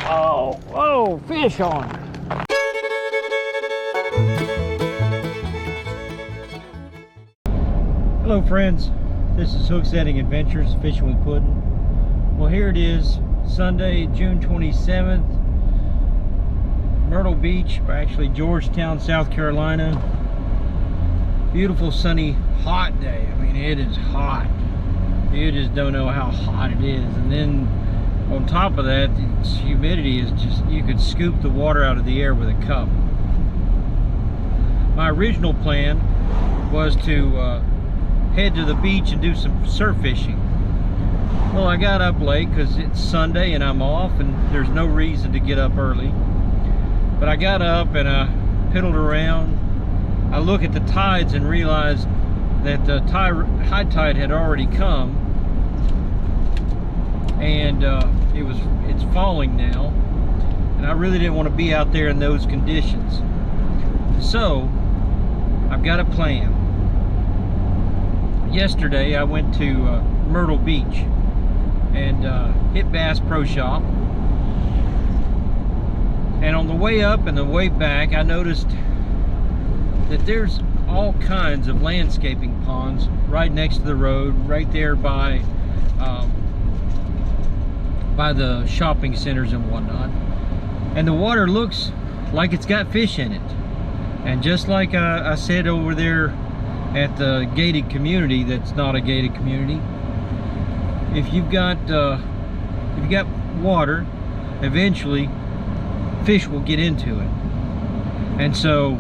Oh, oh, fish on. Hello friends, this is Hook Setting Adventures, Fishing with Puddin'. Well, here it is, Sunday, June 27th, Myrtle Beach, or actually Georgetown, South Carolina. Beautiful, sunny, hot day. I mean, it is hot. You just don't know how hot it is. And then on top of that, its humidity is just, you could scoop the water out of the air with a cup. My original plan was to head to the beach and do some surf fishing. Well, I got up late because it's Sunday and I'm off and there's no reason to get up early. But I got up and I piddled around. I look at the tides and realized that the high tide had already come, and it's falling now, and I really didn't want to be out there in those conditions. So I've got a plan. Yesterday I went to Myrtle Beach and hit Bass Pro Shop, and on the way up and the way back I noticed that there's all kinds of landscaping ponds right next to the road, right there by the shopping centers and whatnot, and the water looks like it's got fish in it. And just like I said over there at the gated community that's not a gated community, if you've got water, eventually fish will get into it. And so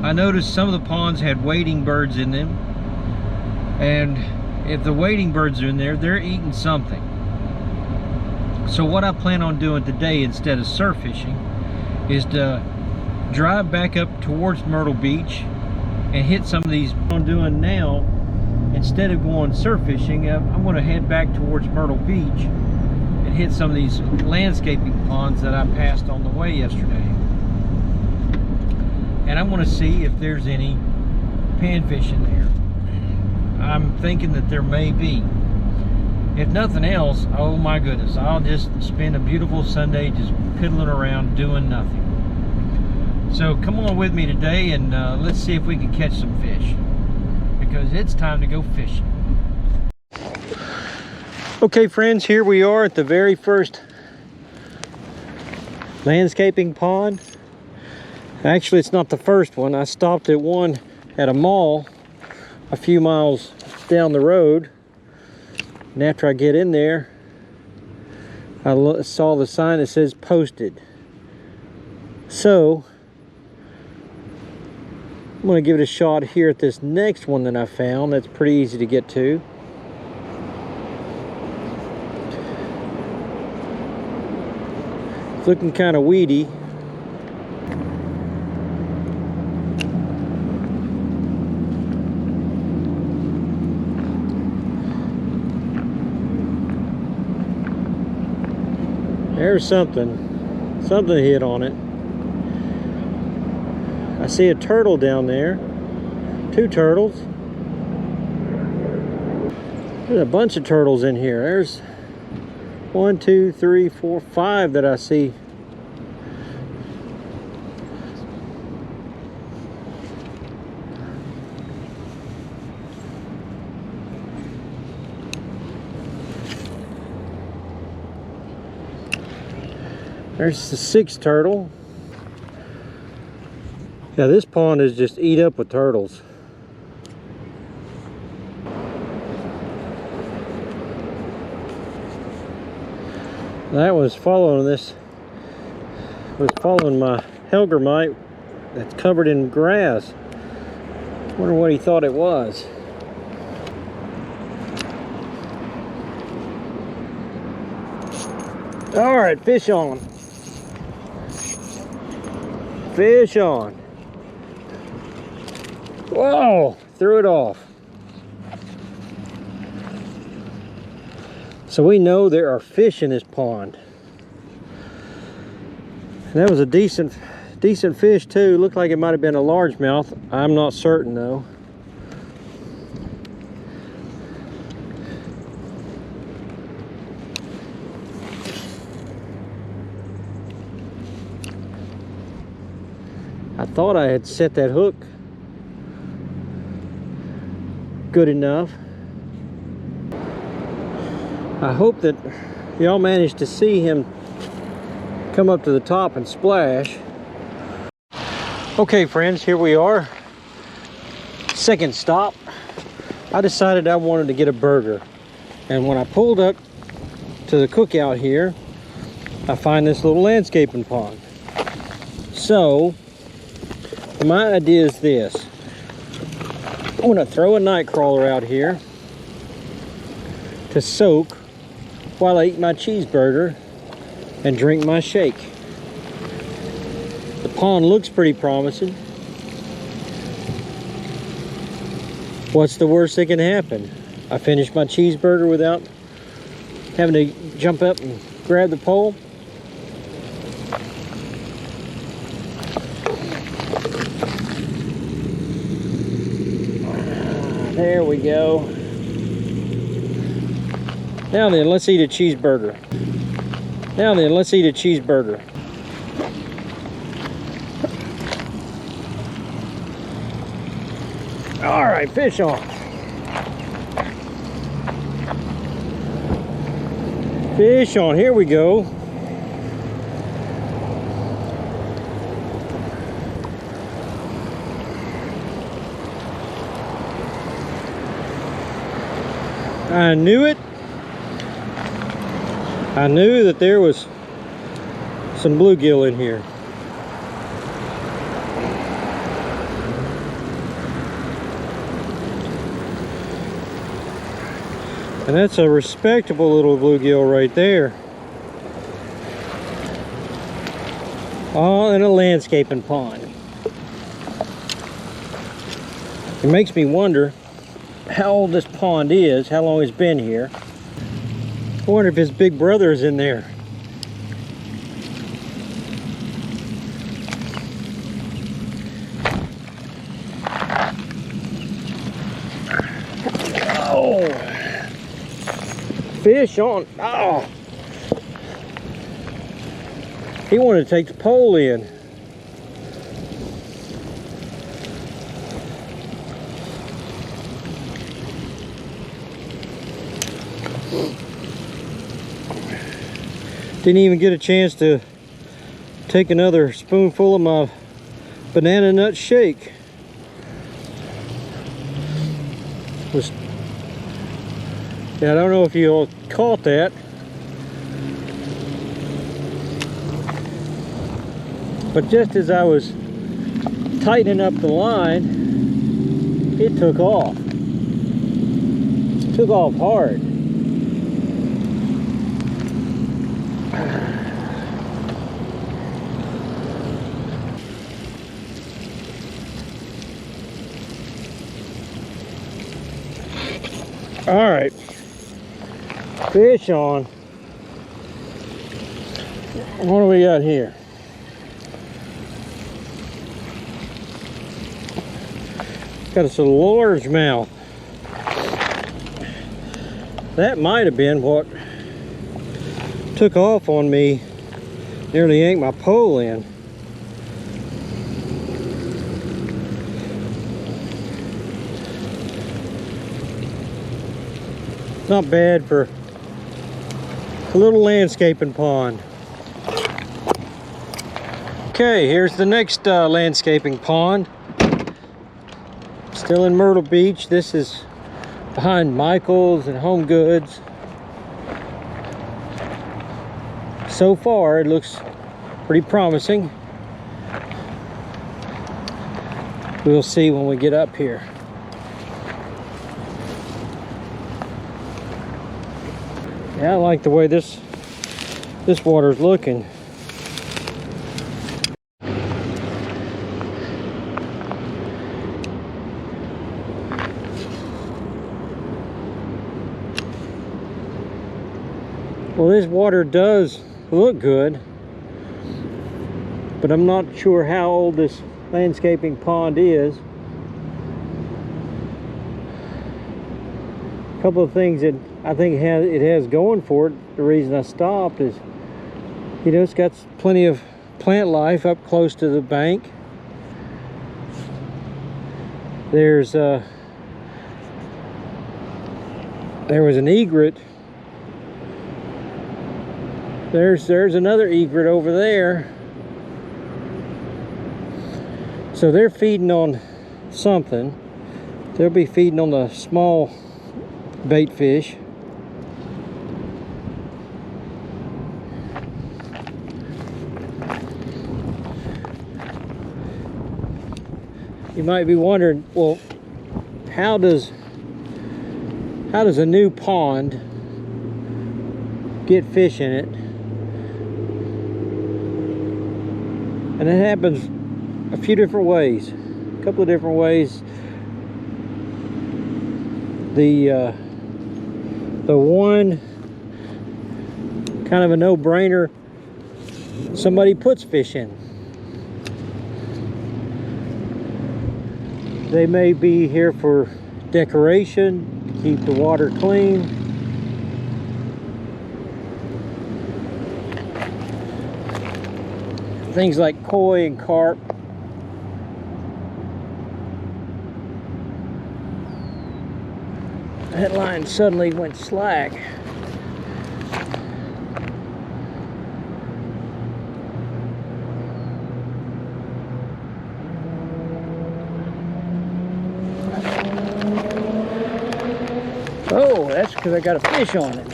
I noticed some of the ponds had wading birds in them, and if the wading birds are in there, they're eating something. So what I plan on doing today, instead of surf fishing, is to drive back up towards Myrtle Beach and hit some of these. What I'm doing now, instead of going surf fishing, I'm going to head back towards Myrtle Beach and hit some of these landscaping ponds that I passed on the way yesterday. And I'm going to see if there's any panfish in there. I'm thinking that there may be. If nothing else, oh my goodness, I'll just spend a beautiful Sunday just piddling around doing nothing. So come on with me today and let's see if we can catch some fish, because it's time to go fishing. Okay friends, here we are at the very first landscaping pond. Actually, it's not the first one. I stopped at one at a mall a few miles down the road. And after I get in there, I saw the sign that says posted. So I'm going to give it a shot here at this next one that I found. That's pretty easy to get to. It's looking kind of weedy. There's something hit on it. I see a turtle down there. Two turtles. There's a bunch of turtles in here. There's 1, 2, 3, 4, 5 that I see. There's the 6th turtle. Yeah, this pond is just eat up with turtles. That was following my Helgermite that's covered in grass. Wonder what he thought it was. All right, fish on. Fish on. Whoa, threw it off. So we know there are fish in this pond. And that was a decent fish too. Looked like it might have been a largemouth. I'm not certain though. thought I had set that hook good enough. I hope that y'all managed to see him come up to the top and splash. Okay friends, here we are. Second stop. I decided I wanted to get a burger. And when I pulled up to the cookout here, I find this little landscaping pond. So, my idea is this. I'm gonna throw a night crawler out here to soak while I eat my cheeseburger and drink my shake. The pond looks pretty promising. What's the worst that can happen? I finish my cheeseburger without having to jump up and grab the pole. There we go. Now then, let's eat a cheeseburger. Now then, let's eat a cheeseburger. All right, fish on. Fish on, here we go. I knew it. I knew that there was some bluegill in here. And that's a respectable little bluegill right there. All in a landscaping pond. It makes me wonder how old this pond is, how long it's been here. I wonder if his big brother is in there. Oh, fish on. Oh, he wanted to take the pole in. Didn't even get a chance to take another spoonful of my banana nut shake. Yeah, I don't know if you all caught that, but just as I was tightening up the line, it took off. It took off hard. All right, fish on. What do we got here? Got us a largemouth. That might have been what took off on me, nearly yanked my pole in. Not bad for a little landscaping pond. Okay, here's the next landscaping pond. Still in Myrtle Beach. This is behind Michael's and Home Goods. So far, it looks pretty promising. We'll see when we get up here. Yeah, I like the way this water's looking. Well, this water does look good, but I'm not sure how old this landscaping pond is. A couple of things that I think it has going for it. The reason I stopped is, you know, it's got plenty of plant life up close to the bank. there was an egret. There's another egret over there. So they're feeding on something. They'll be feeding on the small bait fish. You might be wondering, well, how does a new pond get fish in it? And it happens a few different ways, a couple of different ways. The one, kind of a no-brainer, somebody puts fish in. They may be here for decoration, to keep the water clean. Things like koi and carp. That line suddenly went slack. Oh, that's because I got a fish on it.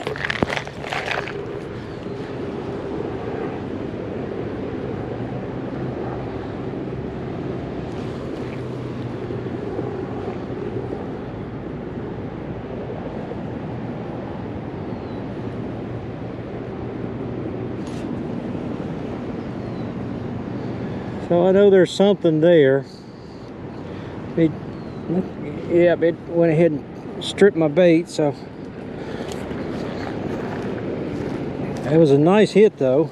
So I know there's something there. It went ahead and stripped my bait, so that was a nice hit though.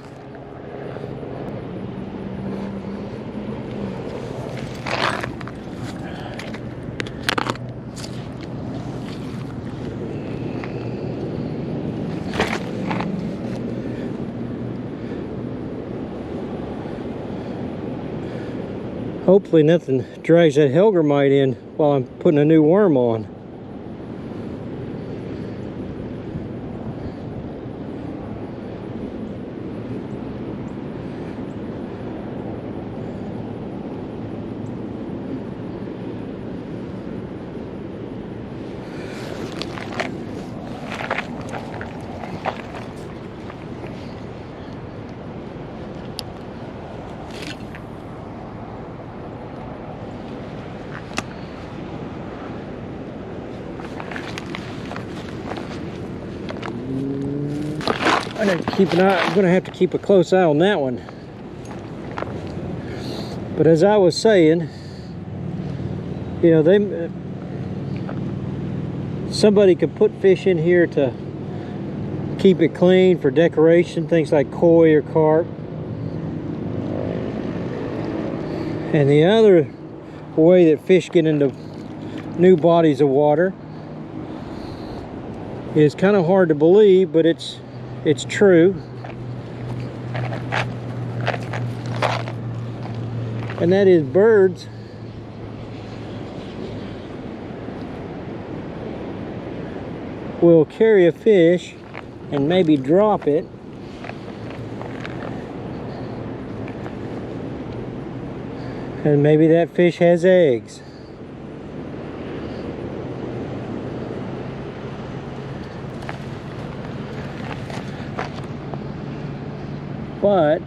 Hopefully nothing drags that Helgermite in while I'm putting a new worm on. I'm gonna have to keep a close eye on that one. But as I was saying, you know, somebody could put fish in here to keep it clean for decoration, things like koi or carp. And the other way that fish get into new bodies of water is kind of hard to believe, but it's true. And that is birds will carry a fish and maybe drop it, and maybe that fish has eggs. But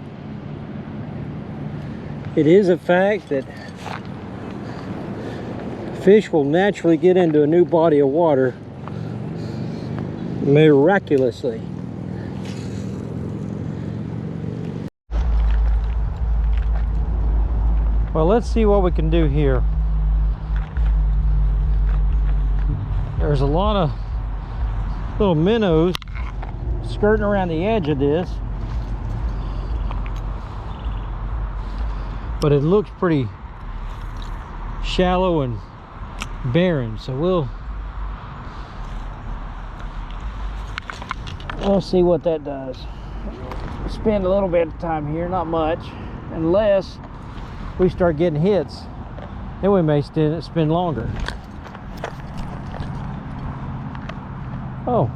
it is a fact that fish will naturally get into a new body of water miraculously. Well, let's see what we can do here. There's a lot of little minnows skirting around the edge of this, but it looks pretty shallow and barren, so we'll see what that does. Spend a little bit of time here, not much, unless we start getting hits. Then we may spin longer. Oh.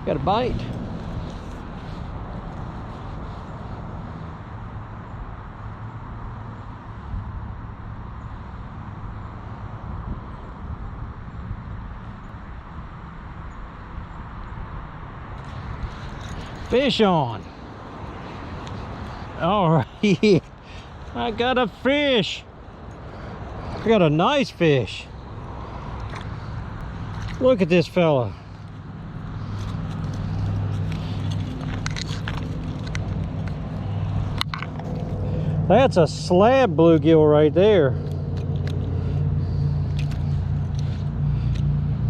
Got a bite. Fish on. All right. I got a fish. I got a nice fish. Look at this fella. That's a slab bluegill right there.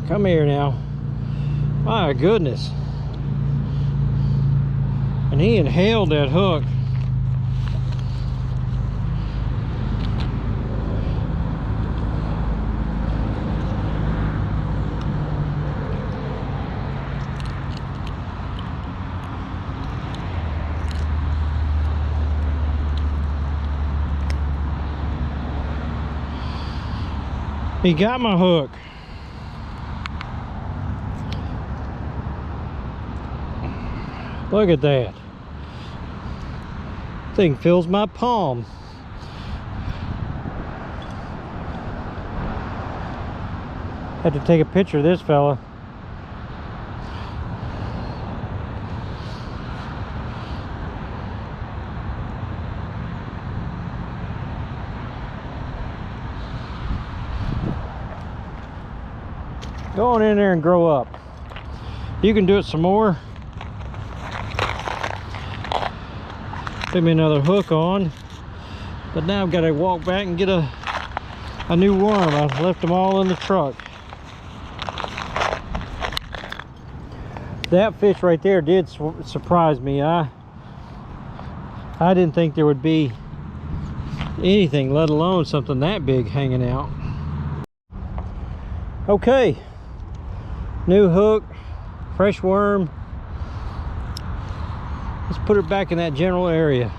Come here now. My goodness. And he inhaled that hook. He got my hook. Look at that. Thing fills my palm. Had to take a picture of this fella. Go on in there and grow up. You can do it some more. Put me another hook on, but now I've got to walk back and get a new worm. I left them all in the truck. That fish right there did surprise me. I didn't think there would be anything, let alone something that big hanging out. Okay, new hook, fresh worm. Let's put it back in that general area.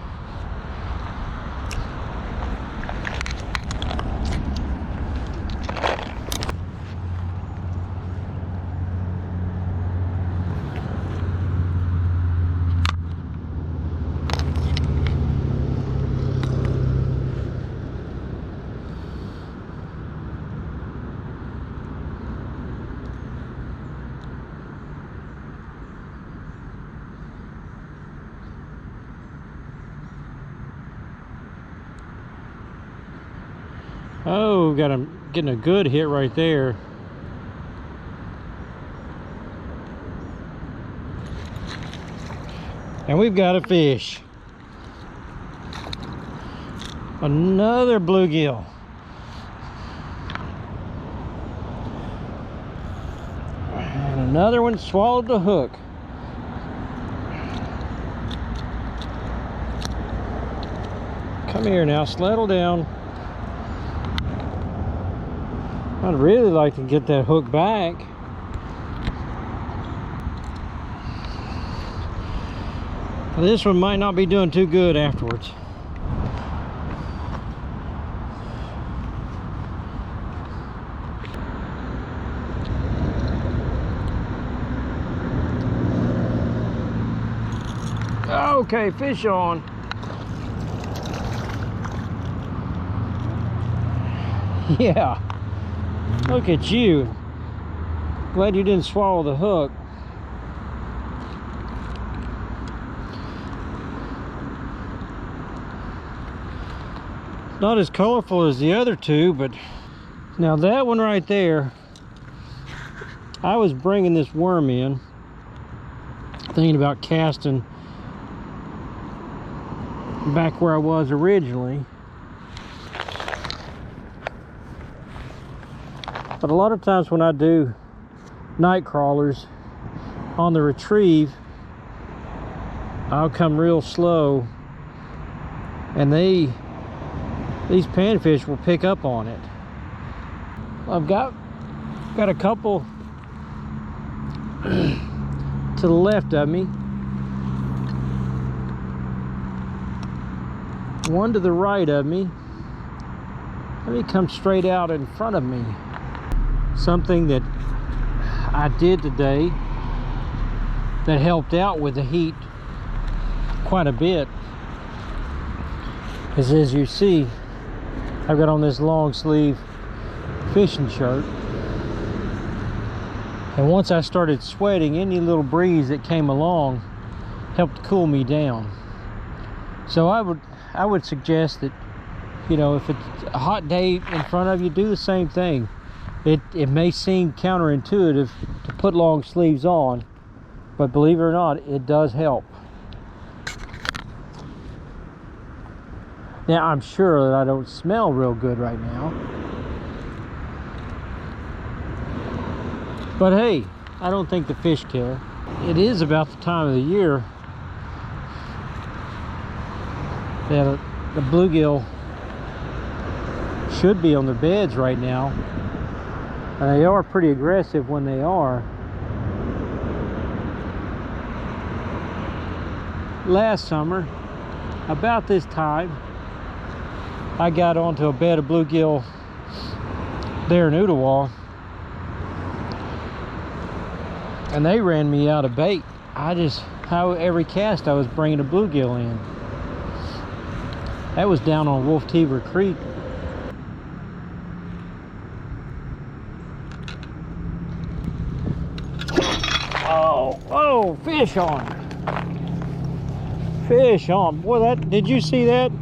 Oh, getting a good hit right there. And we've got a fish. Another bluegill. And another one swallowed the hook. Come here now, settle down. I'd really like to get that hook back. This one might not be doing too good afterwards. Okay, fish on. Yeah. Look at you. Glad you didn't swallow the hook. Not as colorful as the other two, but now that one right there, I was bringing this worm in, thinking about casting back where I was originally. But a lot of times when I do night crawlers on the retrieve, I'll come real slow, and these panfish will pick up on it. I've got a couple to the left of me. one to the right of me. Let me come straight out in front of me. Something that I did today that helped out with the heat quite a bit is, as you see, I've got on this long sleeve fishing shirt, and once I started sweating, any little breeze that came along helped cool me down. So I would suggest that, you know, if it's a hot day in front of you, do the same thing. It may seem counterintuitive to put long sleeves on, but believe it or not, it does help. Now, I'm sure that I don't smell real good right now, but hey, I don't think the fish care. It is about the time of the year that the bluegill should be on their beds right now, and they are pretty aggressive when they are. Last summer, about this time, I got onto a bed of bluegill there in Ottawa, and they ran me out of bait. Every cast I was bringing a bluegill in. That was down on Wolf Teaver Creek. Oh, fish on. Fish on. Boy, did you see that?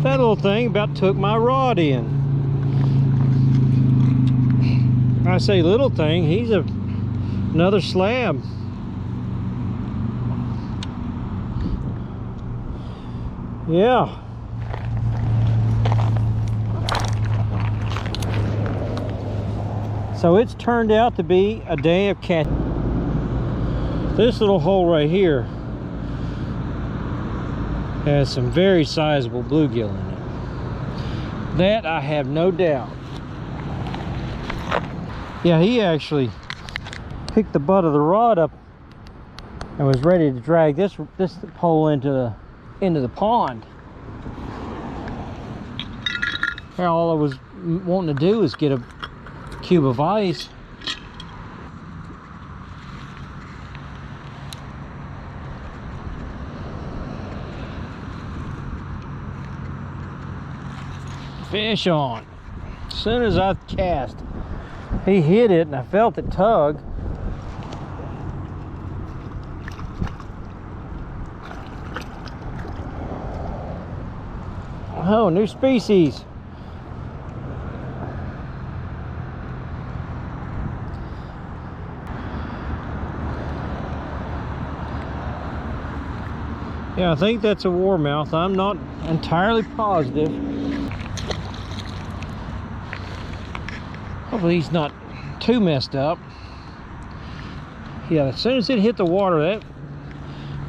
That little thing about took my rod in. I say little thing, he's another slab. Yeah. So it's turned out to be a day of catch. This little hole right here has some very sizable bluegill in it. That I have no doubt. Yeah, he actually picked the butt of the rod up and was ready to drag this pole into the pond. All I was wanting to do is get a cube of ice. Fish on. As soon as I cast, he hit it and I felt it tug. Oh, new species. Yeah, I think that's a warmouth. I'm not entirely positive. Hopefully he's not too messed up. Yeah, as soon as it hit the water, that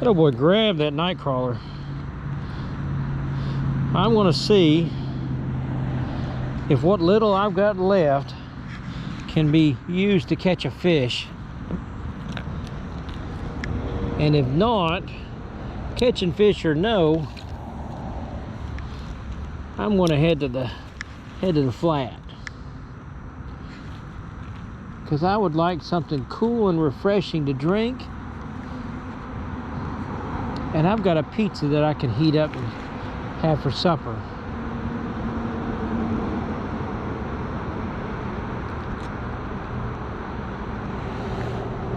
old boy grabbed that night crawler. I'm going to see if what little I've got left can be used to catch a fish. And if not, catching fish or no, I'm going to head to the flat, because I would like something cool and refreshing to drink, and I've got a pizza that I can heat up and have for supper.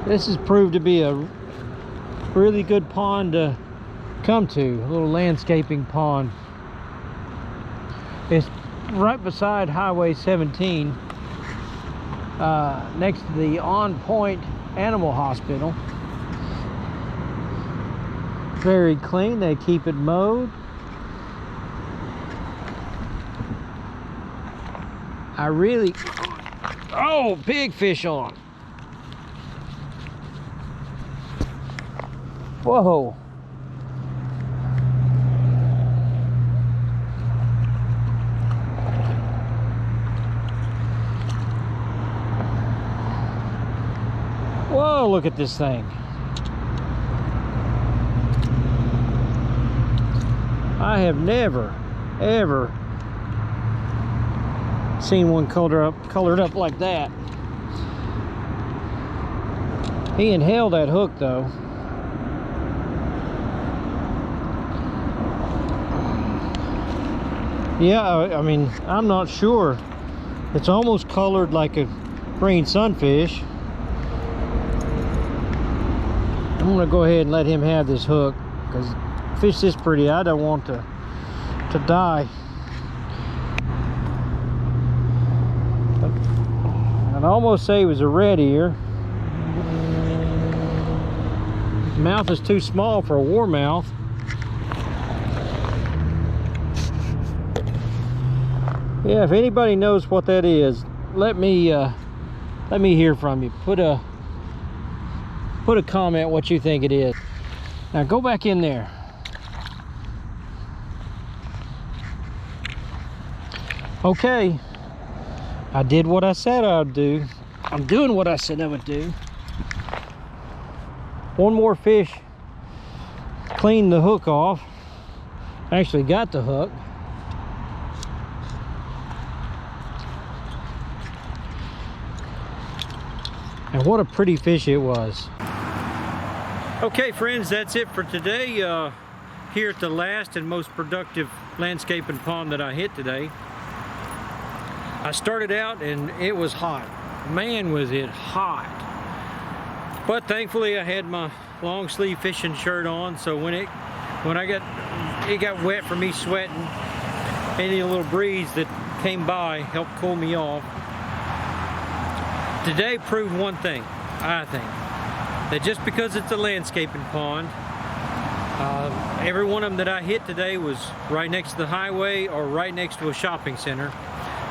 This has proved to be a really good pond to come to, a little landscaping pond. It's right beside Highway 17, next to the On Point Animal Hospital. Very clean, they keep it mowed. Oh, big fish on. Whoa. Whoa, look at this thing. I have never, ever seen one colored up like that. He inhaled that hook though. Yeah, I mean, I'm not sure. It's almost colored like a green sunfish. I'm gonna go ahead and let him have this hook, because fish this pretty, I don't want to die. I'd almost say he was a red ear. His mouth is too small for a warmouth. Yeah, if anybody knows what that is, let me hear from you. Put a comment what you think it is. Now go back in there. Okay, I did what I said I would do. I'm doing what I said I would do. One more fish. Cleaned the hook off. Actually got the hook. And what a pretty fish it was. Okay friends, that's it for today. Here at the last and most productive landscaping pond that I hit today. I started out and it was hot. Man, was it hot. But thankfully I had my long sleeve fishing shirt on, so when it got wet from me sweating, any little breeze that came by helped cool me off. Today proved one thing, I think, that just because it's a landscaping pond, every one of them that I hit today was right next to the highway or right next to a shopping center.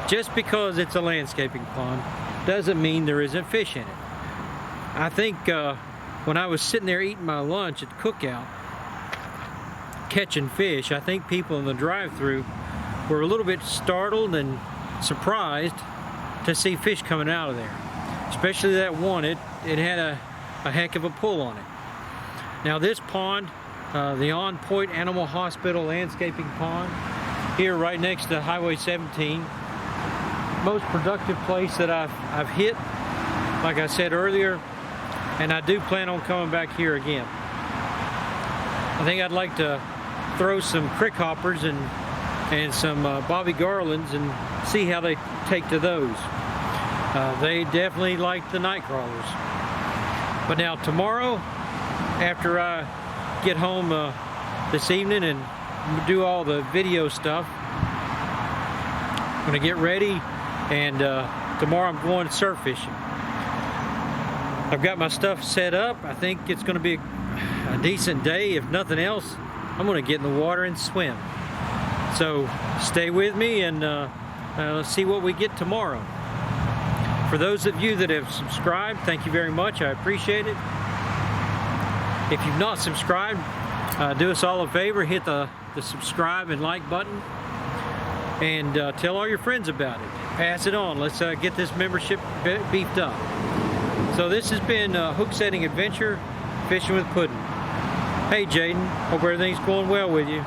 Just because it's a landscaping pond doesn't mean there isn't fish in it. I think when I was sitting there eating my lunch at the cookout, catching fish, I think people in the drive-thru were a little bit startled and surprised to see fish coming out of there. Especially that one, it had a heck of a pull on it. Now this pond, the On Point Animal Hospital landscaping pond, here right next to Highway 17, most productive place that I've hit, like I said earlier, and I do plan on coming back here again. I think I'd like to throw some crick hoppers and some Bobby Garlands and see how they take to those. They definitely like the night crawlers. But now tomorrow, after I get home this evening and do all the video stuff, I'm gonna get ready, and tomorrow I'm going surf fishing. I've got my stuff set up. I think it's gonna be a decent day. If nothing else, I'm gonna get in the water and swim. So stay with me and let's see what we get tomorrow. For those of you that have subscribed, thank you very much. I appreciate it. If you've not subscribed, do us all a favor. Hit the subscribe and like button. And tell all your friends about it. Pass it on. Let's get this membership beefed up. So this has been Hook Setting Adventure, Fishing with Puddin'. Hey Jaden, hope everything's going well with you.